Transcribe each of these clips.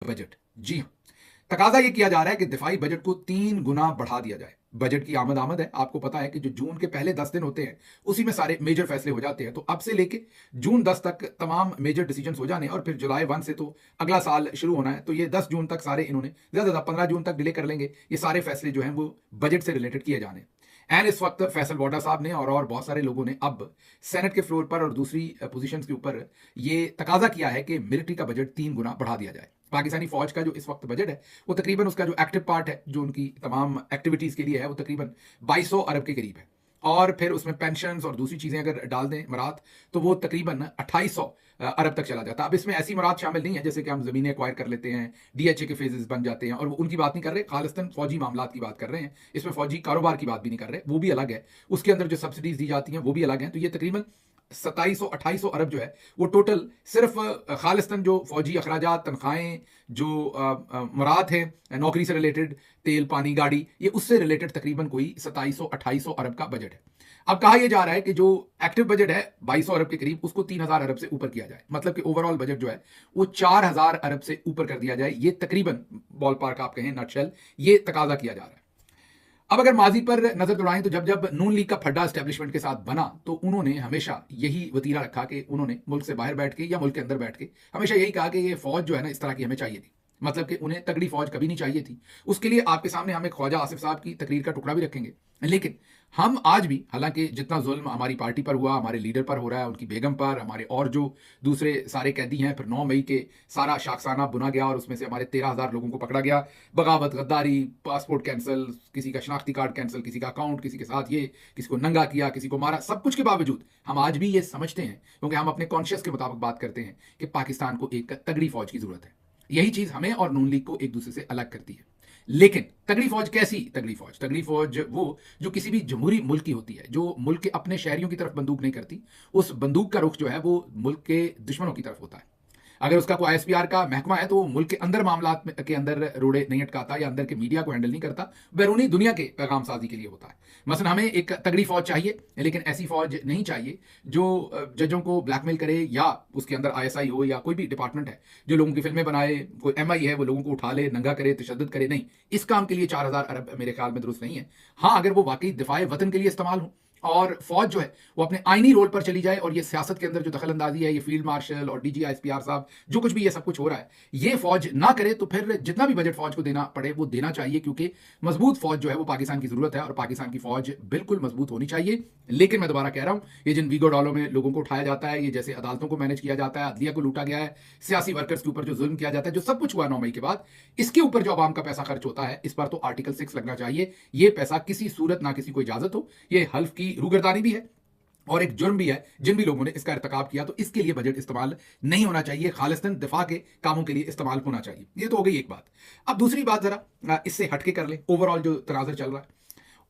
Budget. जी हाँ, तकाजा ये किया जा रहा है कि दिफाई बजट को 3 गुना बढ़ा दिया जाए। बजट की आमद है, आपको पता है कि जो जून के पहले 10 दिन होते हैं, उसी में सारे मेजर फैसले हो जाते हैं। तो अब से लेके जून 10 तक तमाम मेजर डिसीजंस हो जाने और फिर जुलाई 1 से तो अगला साल शुरू होना है। तो ये 10 जून तक सारे इन्होंने ज़्यादा 15 जून तक डिले कर लेंगे। ये सारे फैसले जो हैं वो बजट से रिलेटेड किए जाने। एंड इस वक्त फैसल वाडा साहब ने और बहुत सारे लोगों ने अब सेनेट के फ्लोर पर और दूसरी पोजीशंस के ऊपर ये तकाजा किया है कि मिलिट्री का बजट 3 गुना बढ़ा दिया जाए। पाकिस्तानी फौज का जो इस वक्त बजट है वो तकरीबन उसका जो एक्टिव पार्ट है जो उनकी तमाम एक्टिविटीज के लिए है वो तकरीबन 2200 अरब के करीब है। और फिर उसमें पेंशन और दूसरी चीजें अगर डाल दें मरात तो वो तकरीबन 2800 अरब तक चला जाता है। अब इसमें ऐसी मरात शामिल नहीं है जैसे कि हम जमीनें एक्वायर कर लेते हैं, डीएचए के फेजेस बन जाते हैं, और उनकी बात नहीं कर रहे, खालिस्तान फौजी मामला की बात कर रहे हैं। इसमें फौजी कारोबार की बात भी नहीं कर रहे, वो भी अलग है। उसके अंदर जो सब्सिडीज दी जाती हैं वो भी अलग है। तो ये तकरीबन 2700-2800 अरब जो है वो टोटल सिर्फ खालिस्तान जो फौजी अखराजात, तनख्वाहें, जो मरात हैं नौकरी से रिलेटेड, तेल पानी गाड़ी, ये उससे रिलेटेड तकरीबन कोई 2700-2800 अरब का बजट है। अब कहा यह जा रहा है कि जो एक्टिव बजट है 2200 अरब के करीब, उसको 3000 अरब से ऊपर किया जाए। मतलब कि ओवरऑल बजट जो है वो 4000 अरब से ऊपर कर दिया जाए। ये तकरीबन बॉल पार्क आप कहें नटशेल, ये तकाजा किया जा रहा है। अब अगर माजी पर नजर दौड़ाएं तो जब जब नून लीग का फड्डा एस्टेब्लिशमेंट के साथ बना तो उन्होंने हमेशा यही वतीरा रखा कि उन्होंने मुल्क से बाहर बैठ के या मुल्क के अंदर बैठ के हमेशा यही कहा कि ये फौज जो है ना इस तरह की हमें चाहिए थी। मतलब कि उन्हें तगड़ी फौज कभी नहीं चाहिए थी। उसके लिए आपके सामने हम एक ख्वाजा आसिफ साहब की तकरीर का टुकड़ा भी रखेंगे। लेकिन हम आज भी, हालांकि जितना जुल्म हमारी पार्टी पर हुआ, हमारे लीडर पर हो रहा है, उनकी बेगम पर, हमारे और जो दूसरे सारे कैदी हैं, फिर 9 मई के सारा शाखसाना बुना गया और उसमें से हमारे 13,000 लोगों को पकड़ा गया, बगावत, गद्दारी, पासपोर्ट कैंसिल, किसी का शनाख्ती कार्ड कैंसिल, किसी का अकाउंट, किसी के साथ ये, किसी को नंगा किया, किसी को मारा, सब कुछ के बावजूद हम आज भी ये समझते हैं, क्योंकि हम अपने कॉन्शियस के मुताबिक बात करते हैं कि पाकिस्तान को एक तगड़ी फौज की जरूरत है। यही चीज हमें और नून लीग को एक दूसरे से अलग करती है। लेकिन तगड़ी फौज कैसी तगड़ी फौज? तगड़ी फौज वो जो किसी भी जमहूरी मुल्क की होती है, जो मुल्क के अपने शहरियों की तरफ बंदूक नहीं करती। उस बंदूक का रुख जो है वो मुल्क के दुश्मनों की तरफ होता है। अगर उसका कोई आईएसपीआर का महकमा है तो वो मुल्क के अंदर मामला के अंदर रोड़े नहीं अटकाता या अंदर के मीडिया को हैंडल नहीं करता, बैरूनी दुनिया के पैगाम साजी के लिए होता है। मसलन हमें एक तगड़ी फौज चाहिए, लेकिन ऐसी फौज नहीं चाहिए जो जजों को ब्लैकमेल करे, या उसके अंदर आईएसआई हो या कोई भी डिपार्टमेंट है जो लोगों की फिल्में बनाए, कोई एमआई है वो लोगों को उठा ले, नंगा करे, तशद्दुद करे। नहीं, इस काम के लिए 4000 अरब मेरे ख्याल में दुरुस्त नहीं है। हाँ, अगर वो वाकई दिफाए वतन के लिए इस्तेमाल हो और फौज जो है वो अपने आईनी रोल पर चली जाए, और ये सियासत के अंदर जो दखल अंदाजी है, ये फील्ड मार्शल और डीजी आईएसपीआर साहब जो कुछ भी ये सब कुछ हो रहा है, ये फौज ना करे, तो फिर जितना भी बजट फौज को देना पड़े वो देना चाहिए, क्योंकि मजबूत फौज जो है वो पाकिस्तान की जरूरत है और पाकिस्तान की फौज बिल्कुल मजबूत होनी चाहिए। लेकिन मैं दोबारा कह रहा हूं, ये जिन वीगो डॉलों में लोगों को उठाया जाता है, ये जैसे अदालतों को मैनेज किया जाता है, अदलिया को लूटा गया है, सियासी वर्कर्स के ऊपर जो जुल्म किया जाता है, जो सब कुछ हुआ 9 मई के बाद, इसके ऊपर जो आवाम का पैसा खर्च होता है, इस पर तो आर्टिकल 6 लगना चाहिए। ये पैसा किसी सूरत ना किसी को इजाजत हो, ये हल्फ की रूगरदानी भी है और एक जुर्म भी है जिन भी लोगों ने इसका इर्तकाब किया, तो इसके लिए बजट इस्तेमाल नहीं होना चाहिए, खालिस्तान दिफा के कामों के लिए इस्तेमाल होना चाहिए। ये तो हो गई एक बात। अब दूसरी बात जरा इससे हटके कर ले। ओवरऑल जो तनाजर चल रहा है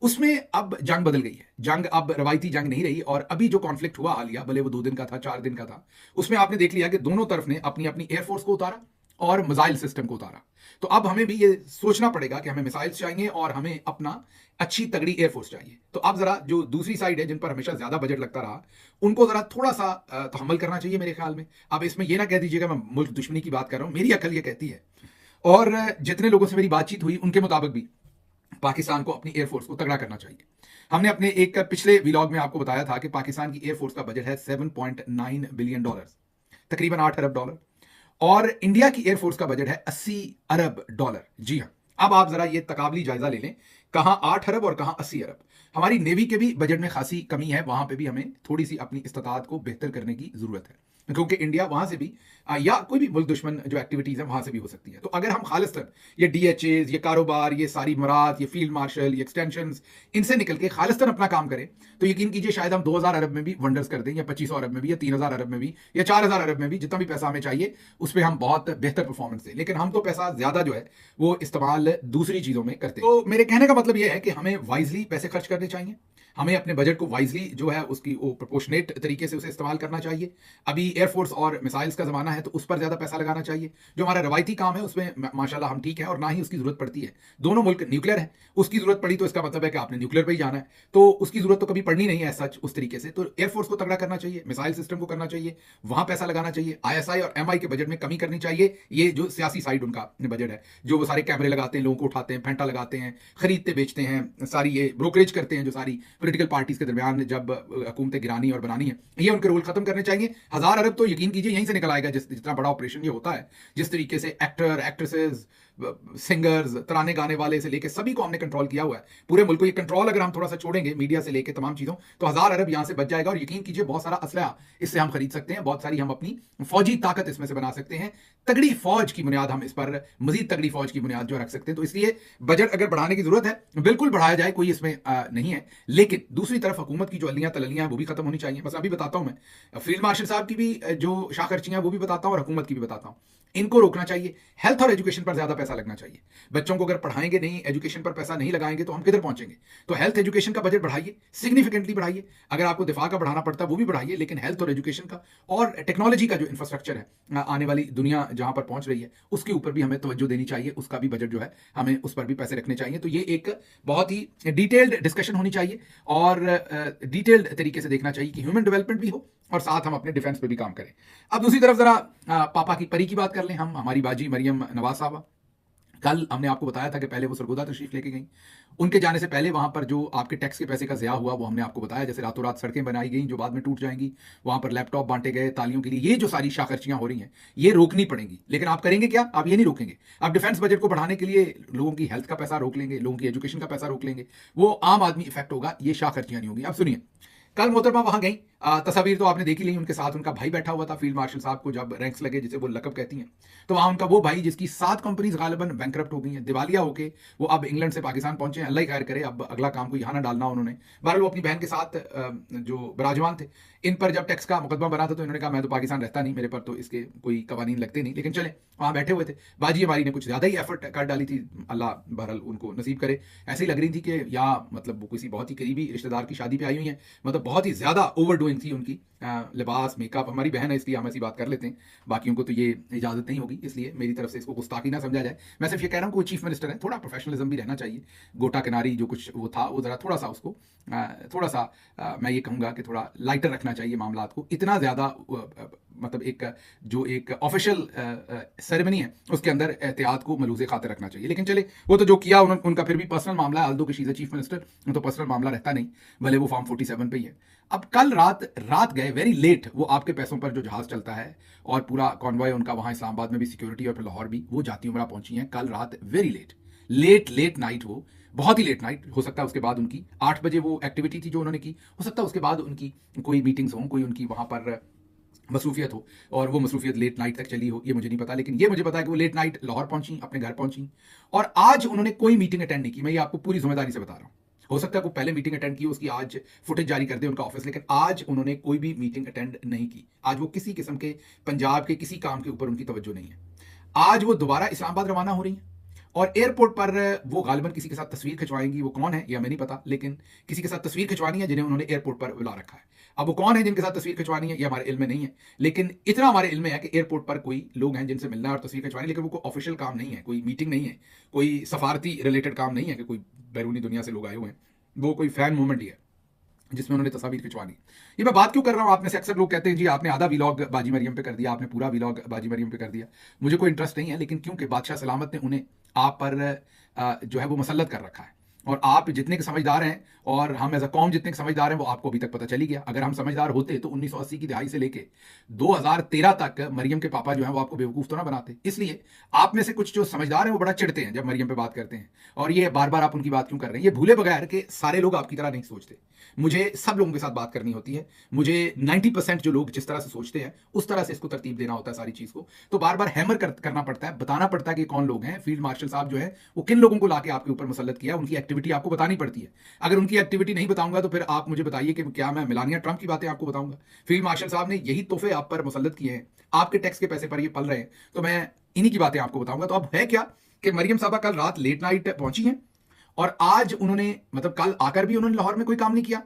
उसमें अब जंग बदल गई है। जंग अब रवायती जंग नहीं रही, और अभी जो कॉन्फ्लिक्ट हुआ हालिया, भले वो 2 दिन का था, 4 दिन का था, उसमें आपने देख लिया कि दोनों तरफ ने अपनी अपनी एयरफोर्स को उतारा और मिसाइल सिस्टम को उतारा। तो अब हमें भी ये सोचना पड़ेगा कि हमें मिसाइल्स चाहिए और हमें अपना अच्छी तगड़ी एयरफोर्स चाहिए। तो अब जरा जो दूसरी साइड है, जिन पर हमेशा ज्यादा बजट लगता रहा, उनको जरा थोड़ा सा तहम्मुल करना चाहिए मेरे ख्याल में। अब इसमें यह ना कह दीजिएगा मैं मुल्क दुश्मनी की बात कर रहा हूं, मेरी अकल ये कहती है, और जितने लोगों से मेरी बातचीत हुई उनके मुताबिक भी पाकिस्तान को अपनी एयरफोर्स को तगड़ा करना चाहिए। हमने अपने एक पिछले व्लॉग में आपको बताया था कि पाकिस्तान की एयरफोर्स का बजट है $7.9 बिलियन, तकरीबन 8 अरब डॉलर, और इंडिया की एयरफोर्स का बजट है $80 अरब। जी हाँ, अब आप जरा ये तकाबली जायजा ले लें, कहां 8 अरब और कहां 80 अरब। हमारी नेवी के भी बजट में खासी कमी है, वहां पे भी हमें थोड़ी सी अपनी इस्तात को बेहतर करने की जरूरत है, क्योंकि इंडिया वहां से भी या कोई भी मुल्क दुश्मन जो एक्टिविटीज है वहां से भी हो सकती है। तो अगर हम खालिस्तान ये डीएचएज, ये कारोबार, ये सारी मरात, ये फील्ड मार्शल, ये एक्सटेंशन, इनसे निकल के खालिस्तान अपना काम करें, तो यकीन कीजिए शायद हम 2000 अरब में भी वंडर्स कर दें, या 2500 अरब में भी, या 3000 अरब में भी, या 4000 अरब में भी, जितना भी पैसा हमें चाहिए उस पर हम बहुत बेहतर परफॉर्मेंस दें। लेकिन हम तो पैसा ज्यादा जो है वो इस्तेमाल दूसरी चीजों में करते हैं। तो मेरे कहने का मतलब यह है कि हमें वाइजली पैसे खर्च करने चाहिए। हमें अपने बजट को वाइजली जो है उसकी वो प्रोपोर्शनेट तरीके से उसे इस्तेमाल करना चाहिए। अभी एयरफोर्स और मिसाइल्स का ज़माना है तो उस पर ज़्यादा पैसा लगाना चाहिए। जो हमारा रवायती काम है उसमें माशाल्लाह हम ठीक है और ना ही उसकी ज़रूरत पड़ती है। दोनों मुल्क न्यूक्लियर है, उसकी ज़रूरत पड़ी तो इसका मतलब है कि आपने न्यूक्लियर पर ही जाना है, तो उसकी ज़रूरत तो कभी पड़नी नहीं है सच उस तरीके से। तो एयरफोर्स को तगड़ा करना चाहिए, मिसाइल सिस्टम को करना चाहिए, वहाँ पैसा लगाना चाहिए। ISI और MI के बजट में कमी करनी चाहिए। ये जो सियासी साइड उनका बजट है, जो वो सारे कैमरे लगाते हैं, लोगों को उठाते हैं, फेंटा लगाते हैं, खरीदते बेचते हैं, सारी ये ब्रोकरेज करते हैं जो सारी पॉलिटिकल पार्टीज के दरमियान जब हुकूमतें गिरानी और बनानी है, ये उनके रोल खत्म करने चाहिए। 1000 अरब तो यकीन कीजिए यहीं से निकल आएगा, जितना बड़ा ऑपरेशन ये होता है। जिस तरीके से एक्टर एक्ट्रेसेस सिंगर्स तराने गाने वाले से लेके सभी को हमने कंट्रोल किया हुआ है पूरे मुल्क को। ये कंट्रोल अगर हम थोड़ा सा छोड़ेंगे मीडिया से लेके तमाम चीजों, तो 1000 अरब यहां से बच जाएगा। और यकीन कीजिए बहुत सारा असलहा इससे हम खरीद सकते हैं, बहुत सारी हम अपनी फौजी ताकत इसमें से बना सकते हैं। तगड़ी फौज की बुनियाद हम इस पर, मजीद तगड़ी फौज की बुनियाद जो रख सकते हैं। तो इसलिए बजट अगर बढ़ाने की जरूरत है बिल्कुल बढ़ाया जाए, कोई इसमें नहीं है। लेकिन दूसरी तरफ हुकूमत की जो अलियां तललियां हैं वो भी खत्म होनी चाहिए। बस अभी बताता हूं मैं फील्ड मार्शल साहब की भी जो शाह खर्चियां वो भी बताता हूं और हुकूमत की भी बताता हूं। इनको रोकना चाहिए। हेल्थ और एजुकेशन पर ज्यादा पैसा लगना चाहिए। बच्चों को अगर पढ़ाएंगे नहीं, एजुकेशन पर पैसा नहीं लगाएंगे तो हम किधर पहुंचेंगे। तो हेल्थ एजुकेशन का बजट बढ़ाइए, सिग्निफिकेंटली बढ़ाइए। अगर आपको दिफा का बढ़ाना पड़ता है वो भी बढ़ाइए, लेकिन हेल्थ और एजुकेशन का और टेक्नोलॉजी का जो इंफ्रास्ट्रक्चर है, आने वाली दुनिया जहां पर पहुंच रही है उसके ऊपर भी हमें तवज्जो देनी चाहिए। उसका भी बजट जो है हमें उस पर भी पैसे रखने चाहिए। तो ये एक बहुत ही डिटेल्ड डिस्कशन होनी चाहिए और डिटेल्ड तरीके से देखना चाहिए कि ह्यूमन डेवलपमेंट भी हो और साथ हम अपने डिफेंस पे भी काम करें। अब दूसरी तरफ जरा पापा की परी की बात कर लें हम, हमारी बाजी मरियम नवाज साहबा। कल हमने आपको बताया था कि पहले वो सरगोदा तशरीफ लेके गई। उनके जाने से पहले वहां पर जो आपके टैक्स के पैसे का ज़या हुआ वो हमने आपको बताया, जैसे रातों रात सड़कें बनाई गई जो बाद में टूट जाएंगी, वहां पर लैपटॉप बांटे गए तालियों के लिए। ये जो सारी शाखर्चियां हो रही हैं ये रोकनी पड़ेंगी। लेकिन आप करेंगे क्या? आप ये नहीं रोकेंगे। आप डिफेंस बजट को बढ़ाने के लिए लोगों की हेल्थ का पैसा रोक लेंगे, लोगों की एजुकेशन का पैसा रोक लेंगे, वो आम आदमी इफेक्ट होगा, ये शाखर्चियां नहीं होगी। अब सुनिए, कल मोहतरमा वहां गई, तस्वीर तो आपने देखी ली, उनके साथ उनका भाई बैठा हुआ था। फील्ड मार्शल साहब को जब रैंक्स लगे, जिसे वो लकब कहती हैं, तो वहां उनका वो भाई जिसकी 7 कंपनीज गालिबन बैंकरप्ट हो गई हैं, दिवालिया होके वो अब इंग्लैंड से पाकिस्तान पहुंचे हैं। अल्लाह ही खैर करे, अब अगला काम को यहाँ ना डालना उन्होंने। बहरहाल वो अपनी बहन के साथ जो बराजमान थे, इन पर जब टैक्स का मुकदमा बना था तो इन्होंने कहा मैं तो पाकिस्तान रहता नहीं, मेरे पर तो इसके कोई कवानीन लगते नहीं। लेकिन चले, वहां बैठे हुए थे। बाजी हमारी ने कुछ ज्यादा ही एफर्ट कर डाली थी, अल्लाह बहरहाल उनको नसीब करे। ऐसी लग रही थी कि या मतलब वो किसी बहुत ही करीबी रिश्तेदार की शादी पे आई हुई है, मतलब बहुत ही ज्यादा ओवर डूइंग थी उनकी। लिबास मेकअप, हमारी बहन है इसलिए हम ऐसी बात कर लेते हैं, बाकियों को तो ये इजाजत नहीं होगी, इसलिए मेरी तरफ से इसको गुस्ताखी ना समझा जाए। मैं सिर्फ ये कह रहा हूँ कोई चीफ मिनिस्टर है, थोड़ा प्रोफेशनलिज्म भी रहना चाहिए। गोटा किनारी जो कुछ वो था वो जरा थोड़ा सा उसको थोड़ा सा मैं ये कहूँगा कि थोड़ा लाइटर रखना चाहिए मामलात को। इतना ज़्यादा मतलब एक जो एक ऑफिशियल सेरेमनी है उसके अंदर एहतियात को मलूज़े खातिर रखना चाहिए। लेकिन चले, वो तो जो किया उनका फिर भी पर्सनल मामला है। आल्दो कि शी इज़ चीफ मिनिस्टर, तो पर्सनल मामला रहता नहीं, भले वो फॉर्म 47 पे ही है। अब कल रात गए वेरी लेट, वो आपके पैसों पर जो जहाज चलता है और पूरा कॉन्वॉय उनका वहाँ इस्लामाबाद में भी सिक्योरिटी और फिर लाहौर भी, वो जाती उमरा पहुंची हैं कल रात वेरी लेट नाइट, वो बहुत ही लेट नाइट। हो सकता है उसके बाद उनकी 8 बजे वो एक्टिविटी थी जो उन्होंने की, हो सकता है उसके बाद उनकी कोई मीटिंग्स हों, कोई उनकी वहाँ पर मसरूफियत हो और वो मसरूफियत लेट नाइट तक चली हो, ये मुझे नहीं पता। लेकिन ये मुझे पता है कि वो लेट नाइट लाहौर पहुंची, अपने घर पहुंची और आज उन्होंने कोई मीटिंग अटेंड नहीं की। मैं ये आपको पूरी जिम्मेदारी से बता रहा हूँ। हो सकता है वो पहले मीटिंग अटेंड की, उसकी आज फुटेज जारी कर दे उनका ऑफिस, लेकिन आज उन्होंने कोई भी मीटिंग अटेंड नहीं की। आज वो किसी किस्म के पंजाब के किसी काम के ऊपर उनकी तवज्जो नहीं है। आज वो दोबारा इस्लामाबाद रवाना हो रही है और एयरपोर्ट पर वो गालिबन किसी के साथ तस्वीर खिंचवाएंगी। वो कौन है या मैं नहीं पता, लेकिन किसी के साथ तस्वीर खिंचवानी है जिन्हें उन्होंने एयरपोर्ट पर बुला रखा है। अब वो कौन है जिनके साथ तस्वीर खिंचवानी है ये हमारे इल्म में नहीं है, लेकिन इतना हमारे इल्म में है कि एयरपोर्ट पर कोई लोग हैं जिनसे मिलना है और तस्वीर खिंचवानी, लेकिन वो कोई ऑफिशियल काम नहीं है, कोई मीटिंग नहीं है, कोई सफारती रिलेटेड काम नहीं है कि कोई बैरूनी दुनिया से लोग आए हुए हैं। वो कोई फैन मूवमेंट ही है जिसमें उन्होंने तस्वीर खिंचवानी। ये मैं बात क्यों कर रहा हूँ, आप में से अक्सर लोग कहते हैं जी आपने आधा व्लॉग बाजी मरियम पे कर दिया, आपने पूरा व्लॉग बाजी मरियम पे कर दिया। मुझे कोई इंटरेस्ट नहीं है, लेकिन क्योंकि बादशाह सलामत ने उन्हें आप पर जो है वो मुसल्लत कर रखा है और आप जितने के समझदार हैं और हम एज अ कौम जितने के समझदार हैं वो आपको अभी तक पता चली गया। अगर हम समझदार होते तो 1980 की दहाई से लेके 2013 तक मरियम के पापा जो हैं वो आपको बेवकूफ़ तो ना बनाते। इसलिए आप में से कुछ जो समझदार हैं वो बड़ा चिढ़ते हैं जब मरियम पे बात करते हैं, और ये बार बार आप उनकी बात क्यों कर रहे हैं, ये भूले बगैर कि सारे लोग आपकी तरह नहीं सोचते। मुझे सब लोगों के साथ बात करनी होती है, मुझे 90% जो लोग जिस तरह से सोचते हैं उस तरह से इसको तरतीब देना होता है सारी चीज़ को। तो बार बार हैमर करना पड़ता है, बताना पड़ता है कि कौन लोग हैं। फील्ड मार्शल साहब जो है वो किन लोगों को लाके आपके ऊपर मुसल्लत किया, उनकी एक्टिविटी आपको बतानी पड़ती है। अगर उनकी एक्टिविटी नहीं बताऊंगा तो फिर आप मुझे बताइए कि क्या मैं मेलानिया ट्रंप की बातें आपको बताऊंगा। फील्ड मार्शल साहब ने यही तोहफे आप पर मुसल्लत किए हैं, आपके टैक्स के पैसे पर ये पल रहे हैं, तो मैं इन्हीं की बातें आपको बताऊंगा। तो अब है क्या कि मरियम साहबा कल रात लेट नाइट पहुंची हैं और आज उन्होंने मतलब कल आकर भी उन्होंने लाहौर में कोई काम नहीं किया,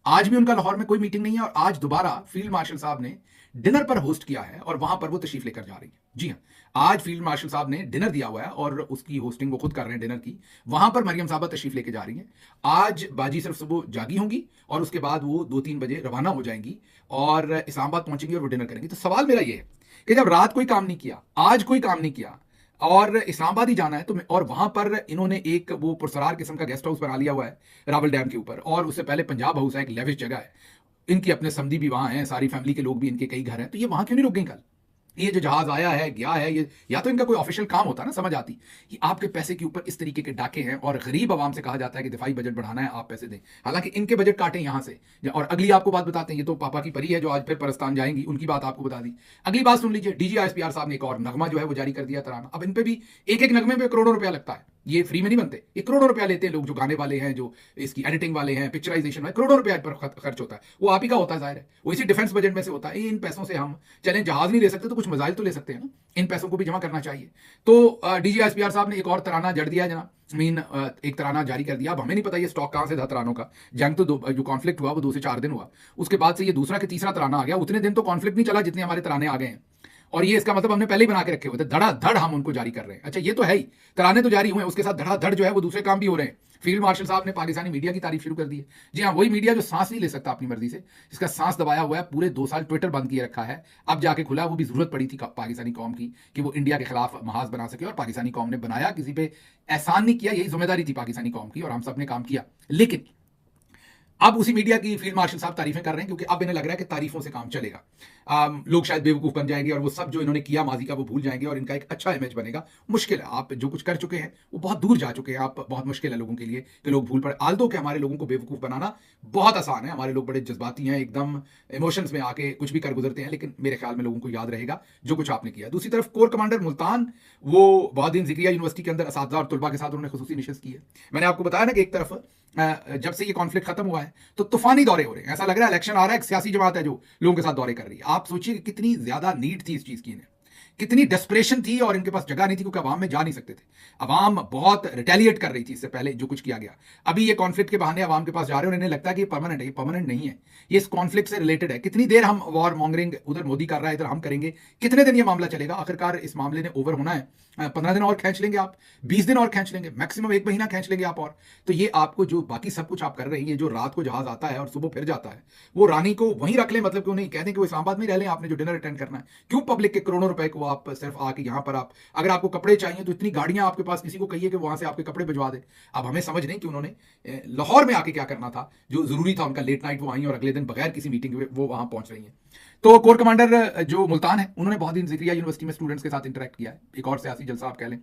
आज भी उनका लाहौर में कोई मीटिंग नहीं है, और आज दोबारा फील्ड मार्शल साहब ने डिनर पर होस्ट किया है और वहां पर वो तशरीफ लेकर जा रही है। जी हाँ, आज फील्ड मार्शल साहब ने डिनर दिया हुआ है और उसकी होस्टिंग वो खुद कर रहे हैं डिनर की। वहां पर मरियम साहबा तशरीफ लेके जा रही हैं। आज बाजी सिर्फ सुबह जागी होंगी और उसके बाद वो 2-3 बजे रवाना हो जाएंगी और इस्लामाबाद पहुंचेंगी और वो डिनर करेंगी। तो सवाल मेरा ये है कि जब रात कोई काम नहीं किया, आज कोई काम नहीं किया और इस्लामाबाद ही जाना है, तो और वहां पर इन्होंने एक वो पुरसरार किस्म का गेस्ट हाउस बना लिया हुआ है रावल डैम के ऊपर, और उससे पहले पंजाब हाउस है, एक लेविश जगह है, इनके अपने समधी भी वहां हैं, सारी फैमिली के लोग भी इनके कई घर हैं, तो ये वहां क्यों नहीं रुक गई कल? ये जो जहाज आया है गया है, ये या तो इनका कोई ऑफिशियल काम होता ना, समझ आती। ये आपके पैसे के ऊपर इस तरीके के डाके हैं और गरीब आवाम से कहा जाता है कि दिफाई बजट बढ़ाना है, आप पैसे दें, हालांकि इनके बजट काटे यहां से। और अगली आपको बात बताते हैं, ये तो पापा की परी है जो आज फिर परस्तान जाएंगी, उनकी बात आपको बता दी। अगली बात सुन लीजिए, डीजीआईएसपीआर साहब ने एक और नगमा जो है वो जारी कर दिया, तराना। अब इन पे भी एक एक नगमे पे करोड़ों रुपया लगता है, ये फ्री में नहीं बनते, ये करोड़ों रुपया लेते हैं लोग, जो गाने वाले हैं, जो इसकी एडिटिंग वाले हैं, पिक्चराइजेशन वाले, करोड़ों रुपया पर खर्च होता है। वो आप ही का होता है, जाहिर है, वो इसी डिफेंस बजट में से होता है। इन पैसों से हम चलें जहाज नहीं ले सकते तो कुछ मिसाइल तो ले सकते हैं ना, इन पैसों को भी जमा करना चाहिए। तो डीजीआईएसपीआर साहब ने एक और तराना जड़ दिया जनाब, एक तराना जारी कर दिया। अब हमें नहीं पता ये स्टॉक कहां से था तरानों का, जंग तो जो कॉन्फ्लिक्ट हुआ वो 2 से 4 दिन हुआ, उसके बाद से ये दूसरा कि तीसरा तराना आ गया। उतने दिन तो कॉन्फ्लिक्ट नहीं चला जितने हमारे तराने आ गए हैं, और ये इसका मतलब हमने पहले ही बना के रखे हुए थे, धड़ाधड़ हम उनको जारी कर रहे हैं। अच्छा, ये तो है ही, तराने तो जारी हुए हैं, उसके साथ धड़ाधड़ जो है वो दूसरे काम भी हो रहे हैं। फील्ड मार्शल साहब ने पाकिस्तानी मीडिया की तारीफ शुरू कर दी है। जी हाँ, वही मीडिया जो सांस नहीं ले सकता अपनी मर्जी से, जिसका सांस दबाया हुआ है, पूरे 2 साल ट्विटर बंद किए रखा है, अब जाके खुला। वो भी जरूरत पड़ी थी पाकिस्तानी कौम की कि वो इंडिया के खिलाफ महाज बना सके, और पाकिस्तानी कौम ने बनाया, किसी पे एहसान नहीं किया, यही जिम्मेदारी थी पाकिस्तानी कौम की, और हम सब ने काम किया। लेकिन अब उसी मीडिया की फील्ड मार्शल साहब तारीफें कर रहे हैं, क्योंकि अब इन्हें लग रहा है कि तारीफों से काम चलेगा। लोग शायद बेवकूफ बन जाएंगे और वो सब जो इन्होंने किया माजी का वो भूल जाएंगे, और इनका एक अच्छा इमेज बनेगा। मुश्किल है, आप जो कुछ कर चुके हैं वो बहुत दूर जा चुके हैं, आप बहुत मुश्किल है लोगों के लिए कि लोग भूल पड़े। आल्दो के हमारे लोगों को बेवकूफ बनाना बहुत आसान है, हमारे लोग बड़े जज्बाती हैं, एकदम इमोशंस में आके कुछ भी कर गुजरते हैं, लेकिन मेरे ख्याल में लोगों को याद रहेगा जो कुछ आपने किया। दूसरी तरफ कोर कमांडर मुल्तान, वो बहुत दिन जिक्रिया यूनिवर्सिटी के अंदर असातिज़ा और तुलबा के साथ उन्होंने खुसूसी नशिस्त की है। मैंने आपको बताया ना कि एक तरफ जब से ये कॉन्फ्लिक्ट खत्म हुआ है तो तूफानी दौरे हो रहे हैं, ऐसा लग रहा है इलेक्शन आ रहा है, एक सियासी जमात है जो लोगों के साथ दौरे कर रही है। आप सोचिए कि कितनी ज्यादा नीड थी इस चीज की, इन्हें कितनी डेस्परेशन थी, और इनके पास जगह नहीं थी क्योंकि अवाम में जा नहीं सकते थे। अवाम बहुत रिटेलिएट कर रही थी इससे पहले जो कुछ किया गया। अभी ये कॉन्फ्लिक्ट के बहाने अवाम के पास जा रहे हैं और इन्हें लगता है कि परमानेंट है, ये परमानेंट नहीं है, ये इस कॉन्फ्लिक्ट से रिलेटेड है। कितनी देर हम वॉर मॉन्गरिंग, उधर मोदी कर रहा है इधर हम करेंगे, कितने दिन ये मामला चलेगा? आखिरकार इस मामले ने ओवर होना है, 15 दिन और खींच लेंगे आप, 20 दिन और खींच लेंगे, मैक्सिमम 1 महीना खींच लेंगे आप। और तो ये आपको जो बाकी सब कुछ आप कर रहे हैं, ये जो रात को जहाज आता है और सुबह फिर जाता है, वो रानी को वहीं रख ले, मतलब क्यों नहीं कह दें कि वो इस्लामाबाद में रह लें, आपने जो डिनर अटेंड करना है, क्यों पब्लिक के करोड़ों रुपए को आप सिर्फ आके यहाँ पर आप, अगर आपको कपड़े चाहिए तो इतनी गाड़ियां आपके पास, किसी को कहिए कि वहां से आपके कपड़े भिजवा दे। अब हमें समझ नहीं कि उन्होंने लाहौर में आके क्या करना था, जो जरूरी था उनका, लेट नाइट वो आई और अगले दिन बगैर किसी मीटिंग के वो वहां पहुंच रही है। तो कोर कमांडर जो मुल्तान है, उन्होंने बहुत दिन जिक्रिया यूनिवर्सिटी में स्टूडेंट्स के साथ इंटरेक्ट किया है, एक और सियासी जलसा आप कह लें।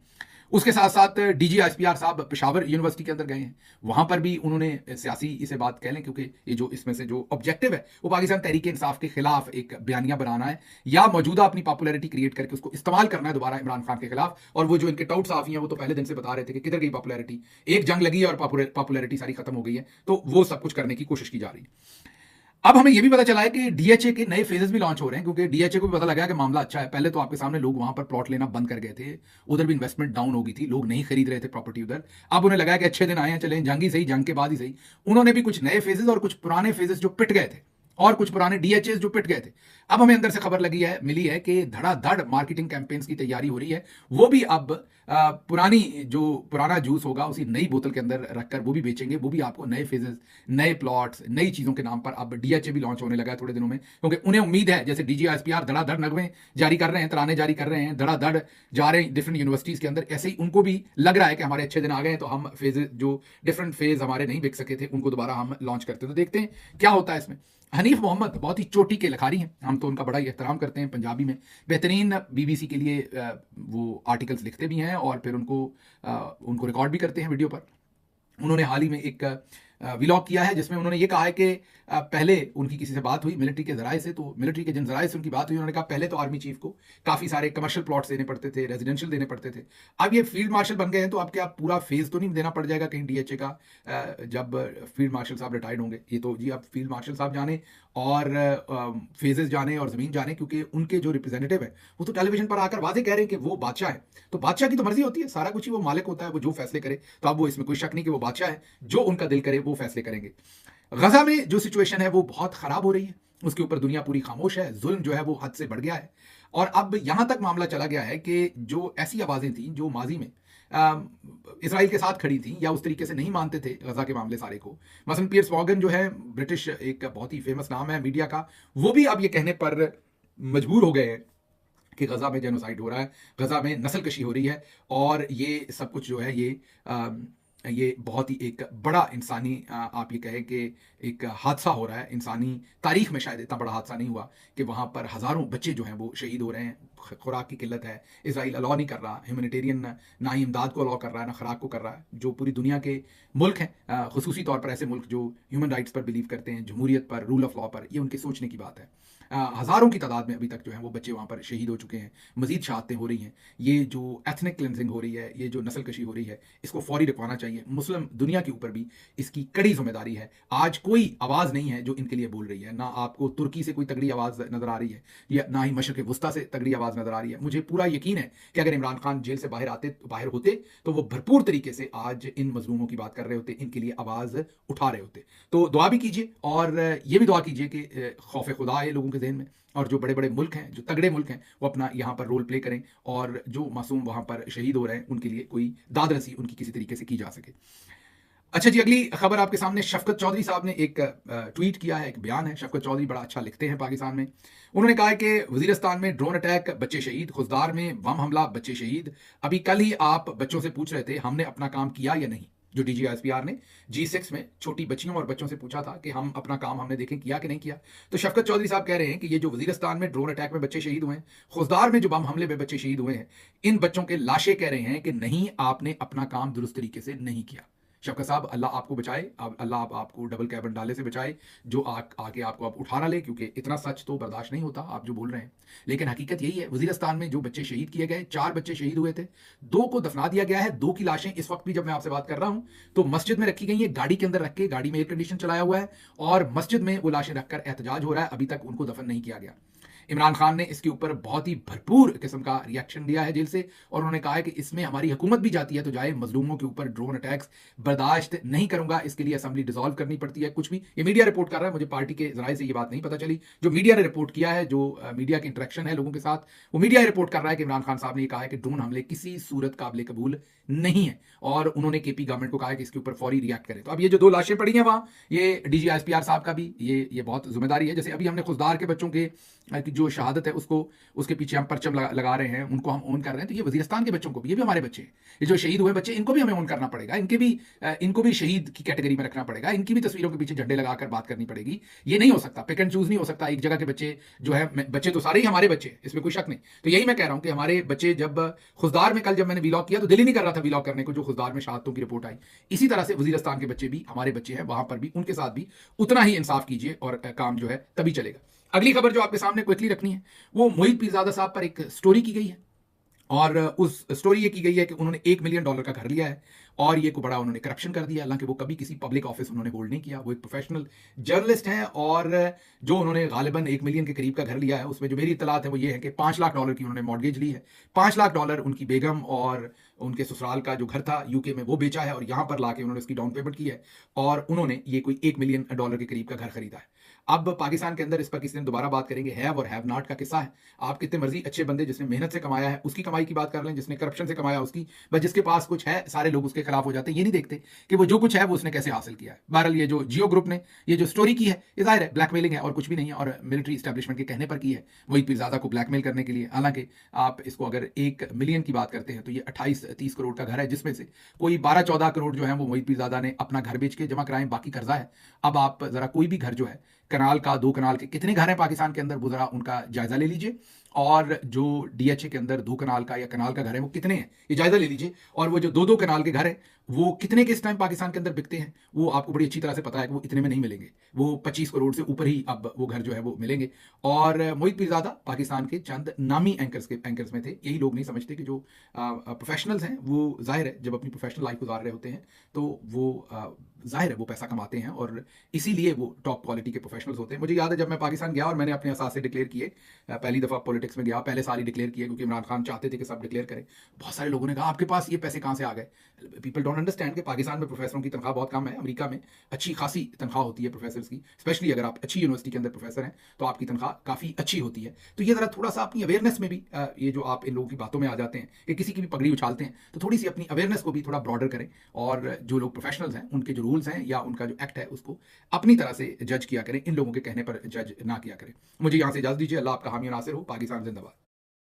उसके साथ साथ डीजीआईएसपीआर साहब पेशावर यूनिवर्सिटी के अंदर गए हैं, वहां पर भी उन्होंने सियासी इसे बात कह लें, क्योंकि ये जो इसमें से जो ऑब्जेक्टिव है वो पाकिस्तान तहरीक इंसाफ के खिलाफ एक बयानिया बनाना है, या मौजूदा अपनी पॉपुलैरिटी क्रिएट करके उसको इस्तेमाल करना है दोबारा इमरान खान के खिलाफ। और वो जो इनके टाउट साफी हैं वो तो पहले दिन से बता रहे थे कि किधर गई पॉपुलैरिटी, एक जंग लगी है और पॉपुलैरिटी सारी खत्म हो गई है, तो वो सब कुछ करने की कोशिश की जा रही है। अब हमें यह भी पता चला है कि डीएचए के नए फेजेस भी लॉन्च हो रहे हैं, क्योंकि डीएचए को भी पता लगा कि मामला अच्छा है। पहले तो आपके सामने लोग वहां पर प्लॉट लेना बंद कर गए थे, उधर भी इन्वेस्टमेंट डाउन हो गई थी, लोग नहीं खरीद रहे थे प्रॉपर्टी उधर। अब उन्हें लगा कि अच्छे दिन आए हैं, चलें जंग ही सही, जंग के बाद ही सही। उन्होंने भी कुछ नए फेजेस और कुछ पुराने फेजेस जो पिट गए थे, और कुछ पुराने डीएचए जो पिट गए थे, अब हमें अंदर से खबर मिली है कि धड़ाधड़ मार्केटिंग कैंपेन्स की तैयारी हो रही है। वो भी अब पुराना जूस होगा उसी नई बोतल के अंदर रखकर वो भी बेचेंगे, वो भी आपको नए फेजेस, नए प्लॉट्स, नई चीजों के नाम पर अब डीएचए भी लॉन्च होने लगा है थोड़े दिनों में, क्योंकि उन्हें उम्मीद है, जैसे डीजीआईएसपीआर धड़ाधड़ नगमे जारी कर रहे हैं, तराने जारी कर रहे हैं, धड़ाधड़ जा रहे हैं डिफरेंट यूनिवर्सिटीज के अंदर, ऐसे ही उनको भी लग रहा है कि हमारे अच्छे दिन आ गए हैं, तो हम फेजेस, जो डिफरेंट फेज हमारे नहीं बिक सके थे, उनको दोबारा हम लॉन्च करते हैं। तो देखते हैं क्या होता है इसमें। हनीफ मोहम्मद बहुत ही चोटी के लिखारी हैं, हम तो उनका बड़ा ही एहतराम करते हैं। पंजाबी में बेहतरीन बीबीसी के लिए वो आर्टिकल्स लिखते भी हैं और फिर उनको रिकॉर्ड भी करते हैं वीडियो पर। उन्होंने हाल ही में एक व्लॉग किया है जिसमें उन्होंने ये कहा है कि पहले उनकी किसी से बात हुई मिलिट्री के जराए से, तो मिलिट्री के जिन जराए से उनकी बात हुई, उन्होंने कहा पहले तो आर्मी चीफ को काफ़ी सारे कमर्शियल प्लॉट्स देने पड़ते थे, रेजिडेंशियल देने पड़ते थे। अब ये फील्ड मार्शल बन गए हैं, तो अब क्या पूरा फेज तो नहीं देना पड़ जाएगा कहीं डीएचए का, जब फील्ड मार्शल साहब रिटायर्ड होंगे? ये तो जी अब फील्ड मार्शल साहब जाने और फेजेस जाने और ज़मीन जाने, क्योंकि उनके जो रिप्रेजेंटेटिव है वो तो टेलीविजन पर आकर वाजे कह रहे हैं कि वो बादशाह है। तो बादशाह की तो मर्जी होती है, सारा कुछ ही वो मालिक होता है, वो जो फैसले करे। तो अब वो इसमें कोई शक नहीं कि वो बादशाह है, जो उनका दिल करे वो फैसले करेंगे। गजा में जो सिचुएशन है वो बहुत खराब हो रही है, उसके ऊपर दुनिया पूरी खामोश है, जुल्म जो है वो हद से बढ़ गया है। और अब यहां तक मामला चला गया है कि जो ऐसी आवाजें थी जो माजी में इसराइल के साथ खड़ी थी या उस तरीके से नहीं मानते थे गजा के मामले सारे को, मसलन पियर्स मॉर्गन जो है ब्रिटिश एक बहुत ही फेमस नाम है मीडिया का, वो भी अब ये कहने पर मजबूर हो गए हैं कि गजा में जेनोसाइड हो रहा है, गजा में नस्लकशी हो रही है, और ये सब कुछ जो है ये बहुत ही एक बड़ा इंसानी आप ये कहें कि एक हादसा हो रहा है। इंसानी तारीख में शायद इतना बड़ा हादसा नहीं हुआ कि वहाँ पर हज़ारों बच्चे जो हैं वो शहीद हो रहे हैं। खुराक की किल्लत है, इसराइल अलाउ नहीं कर रहा, ह्यूमैनिटेरियन ना ही इमदाद को अलाउ कर रहा है ना खुराक को कर रहा है। जो पूरी दुनिया के मुल्क हैं, खुसूसी तौर पर ऐसे मुल्क जो ह्यूमन राइट्स पर बिलीव करते हैं, जमहूरियत पर, रूल ऑफ लॉ पर, ये उनके सोचने की बात है। हज़ारों की तादाद में अभी तक जो है वो बच्चे वहाँ पर शहीद हो चुके हैं, मजीद शहादतें हो रही हैं। ये जो एथनिक क्लिनजिंग हो रही है, ये जो नस्लकशी हो रही है, इसको फौरी रुकवाना चाहिए। मुस्लिम दुनिया के ऊपर भी इसकी कड़ी जिम्मेदारी है। आज कोई आवाज़ नहीं है जो इनके लिए बोल रही है, ना आपको तुर्की से कोई तगड़ी आवाज़ नज़र आ रही है, या ना ही मशरक़ वुस्ता से तगड़ी आवाज़ नज़र आ रही है। मुझे पूरा यकीन है कि अगर इमरान खान जेल से बाहर होते तो वो भरपूर तरीके से आज इन मजलूमों की बात कर रहे होते, इनके लिए आवाज़ उठा रहे होते। तो दुआ भी कीजिए, और ये भी दुआ कीजिए कि खौफ खुदा है लोगों के ज़हन में, और जो बड़े बड़े मुल्क हैं, जो तगड़े मुल्क हैं, वो अपना यहाँ पर रोल प्ले करें, और जो मासूम वहाँ पर शहीद हो रहे हैं उनके लिए कोई दाद रसी उनकी किसी तरीके से की जा सके। अच्छा जी, अगली खबर आपके सामने। शफकत चौधरी साहब ने एक ट्वीट किया है, एक बयान है। शफकत चौधरी बड़ा अच्छा लिखते हैं पाकिस्तान में। उन्होंने कहा है कि वजीरिस्तान में ड्रोन अटैक, बच्चे शहीद, खुजदार में बम हमला, बच्चे शहीद। अभी कल ही आप बच्चों से पूछ रहे थे हमने अपना काम किया या नहीं। जो DGSPR ने G6 में छोटी बच्चियों और बच्चों से पूछा था कि हम अपना काम हमने देखें किया कि नहीं किया। तो शफकत चौधरी साहब कह रहे हैं कि ये जो वजीरिस्तान में ड्रोन अटैक में बच्चे शहीद हुए हैं, खुजदार में जो बम हमले में बच्चे शहीद हुए हैं, इन बच्चों के लाशें कह रहे हैं कि नहीं, आपने अपना काम दुरुस्त तरीके से नहीं किया। शफकत साहब, अल्लाह आपको बचाए, अल्लाह आपको डबल कैबिन डाले से बचाए, जो आके आपको आप उठा ना ले, क्योंकि इतना सच तो बर्दाश्त नहीं होता आप जो बोल रहे हैं। लेकिन हकीकत यही है, वजीरिस्तान में जो बच्चे शहीद किए गए, 4 बच्चे शहीद हुए थे, 2 को दफना दिया गया है। 2 की लाशें इस वक्त भी जब मैं आपसे बात कर रहा हूं तो मस्जिद में रखी गई है, गाड़ी के अंदर रख के, गाड़ी में एयर कंडीशन चलाया हुआ है, और मस्जिद में वो लाशें रखकर एहतजाज हो रहा है। अभी तक उनको दफन नहीं किया गया। इमरान खान ने इसके ऊपर बहुत ही भरपूर किस्म का रिएक्शन दिया है जेल से, और उन्होंने कहा है कि इसमें हमारी हुकूमत भी जाती है तो जाए, मजलूमों के ऊपर ड्रोन अटैक्स बर्दाश्त नहीं करूंगा, इसके लिए असेंबली डिसॉल्व करनी पड़ती है। कुछ भी ये मीडिया रिपोर्ट कर रहा है, मुझे पार्टी के जराये से ये बात नहीं पता चली। जो मीडिया ने रिपोर्ट किया है, जो मीडिया की इंटरेक्शन है लोगों के साथ, वो मीडिया रिपोर्ट कर रहा है कि इमरान खान साहब ने कहा है कि ड्रोन हमले किसी सूरत काबिल कबूल नहीं है, और उन्होंने KP गवर्नमेंट को कहा है कि इसके ऊपर फौरी रिएक्ट करें। तो अब ये जो 2 लाशें पड़ी हैं वहां, ये DGSPR साहब का भी ये बहुत जिम्मेदारी है। जैसे अभी हमने खुजदार के बच्चों के की जो शहादत है उसके पीछे हम परचम लगा रहे हैं, उनको हम ऑन कर रहे हैं, तो ये वजीरिस्तान के बच्चों को भी, ये भी हमारे बच्चे हैं, ये जो शहीद हुए बच्चे, इनको भी हमें ऑन करना पड़ेगा, इनको भी शहीद की कैटेगरी में रखना पड़ेगा, इनकी भी तस्वीरों के पीछे झंडे लगाकर बात करनी पड़ेगी। ये नहीं हो सकता, पिक एंड चूज नहीं हो सकता। एक जगह के बच्चे जो है, बच्चे तो सारे ही हमारे बच्चे, इसमें कोई शक नहीं। तो यही मैं कह रहा हूं कि हमारे बच्चे, जब खुजदार में कल जब मैंने व्लॉग किया तो दिल ही नहीं कर रहा था व्लॉग करने को, जो खुजदार में शहादतों की रिपोर्ट आई। इसी तरह से वजीरिस्तान के बच्चे भी हमारे बच्चे हैं, वहां पर भी उनके साथ भी उतना ही इंसाफ कीजिए, और काम जो है तभी चलेगा। अगली खबर जो आपके सामने क्विकली रखनी है, वो मोहित पीरजादा साहब पर एक स्टोरी की गई है, और उस स्टोरी ये की गई है कि उन्होंने $1 मिलियन का घर लिया है, और ये को बड़ा उन्होंने करप्शन कर दिया। हालांकि वो कभी किसी पब्लिक ऑफिस उन्होंने होल्ड नहीं किया, वो एक प्रोफेशनल जर्नलिस्ट हैं, और जो उन्होंने गालिबन $1 मिलियन के करीब का घर लिया है, उसमें जो मेरी इतलात है वो ये है कि $5 लाख की उन्होंने मॉर्गेज ली है। $5 लाख उनकी बेगम और उनके ससुराल का जो घर था UK में वो बेचा है, और यहां पर लाके उन्होंने उसकी डाउन पेमेंट की है, और उन्होंने ये कोई $1 मिलियन के करीब का घर खरीदा है। अब पाकिस्तान के अंदर इस पर किसी दिन दोबारा बात करेंगे। हैव और हैव नॉट का किस्सा है। आप कितने मर्जी अच्छे बंदे, जिसने मेहनत से कमाया है उसकी कमाई की बात कर लें, जिसने करप्शन से कमाया उसकी, बस जिसके पास कुछ है सारे लोग उसके खिलाफ हो जाते हैं। ये नहीं देखते कि वो जो कुछ है वो उसने कैसे हासिल किया है। बहरहाल ये जो जियो ग्रुप ने ये जो स्टोरी की है, ये जाहिर है ब्लैकमेलिंग है और कुछ भी नहीं है, और मिलिट्री एस्टेब्लिशमेंट के कहने पर की है, मोहित पीरजादा को ब्लैकमेल करने के लिए। हालांकि आप इसको अगर $1 मिलियन की बात करते हैं तो ये 28-30 करोड़ का घर है, जिसमें से कोई 12-14 करोड़ जो है वो मोहित पीरजादा ने अपना घर बेच के जमा कराए, बाकी कर्जा है। अब आप जरा कोई भी घर जो है, कनाल का, 2 कनाल के, कितने घर हैं पाकिस्तान के अंदर, वो जरा उनका जायजा ले लीजिए, और जो डीएचए के अंदर 2 कनाल का या कनाल का घर है वो कितने हैं, ये जायजा ले लीजिए। और वो जो 2-2 कनाल के घर हैं वो कितने के इस टाइम पाकिस्तान के अंदर बिकते हैं, वो आपको बड़ी अच्छी तरह से पता है कि वो इतने में नहीं मिलेंगे। वो 25 करोड़ से ऊपर ही अब वो घर जो है वो मिलेंगे। और मोहित पीरजादा पाकिस्तान के चंद नामी एंकर्स में थे। यही लोग नहीं समझते कि जो प्रोफेशनल्स हैं वो ज़ाहिर है जब अपनी प्रोफेशनल लाइफ गुजार रहे होते हैं तो वो ज़ाहिर है वो पैसा कमाते हैं और इसीलिए वो टॉप क्वालिटी के प्रोफेशनल्स होते हैं। मुझे याद है जब मैं पाकिस्तान गया और मैंने अपने असासे डिक्लेयर किए, पहली दफ़ा पॉलिटिक्स में गया, पहले साल ही डिक्लेयर किए क्योंकि इमरान खान चाहते थे कि सब डिक्लेयर करें। बहुत सारे लोगों ने कहा आपके पास ये पैसे कहाँ से आ गए। पीपल डोंट अंडरस्टैंड कि पाकिस्तान में प्रोफेसरों की तनख्वाह बहुत कम है। अमेरिका में अच्छी खासी तनख्वाह होती है प्रोफेसर्स की, स्पेशली अगर आप अच्छी यूनिवर्सिटी के अंदर प्रोफेसर हैं तो आपकी तनख्वाह काफ़ी अच्छी होती है। तो ये ज़रा थोड़ा सा अपनी अवेयरनेस में भी ये जो आप इन लोगों की बातों में आ जाते हैं कि किसी की भी पगड़ी उछालते हैं तो थोड़ी सी अपनी अवेयरनेस को भी थोड़ा ब्रॉडर करें और जो लोग प्रोफेशनल्स हैं उनके जो रूल्स हैं या उनका जो एक्ट है उसको अपनी तरह से जज किया करें, इन लोगों के कहने पर जज ना किया करें। मुझे यहाँ से इजाज़त दीजिए। अल्लाह आपका हामी और नासिर हो। पाकिस्तान जिंदाबाद।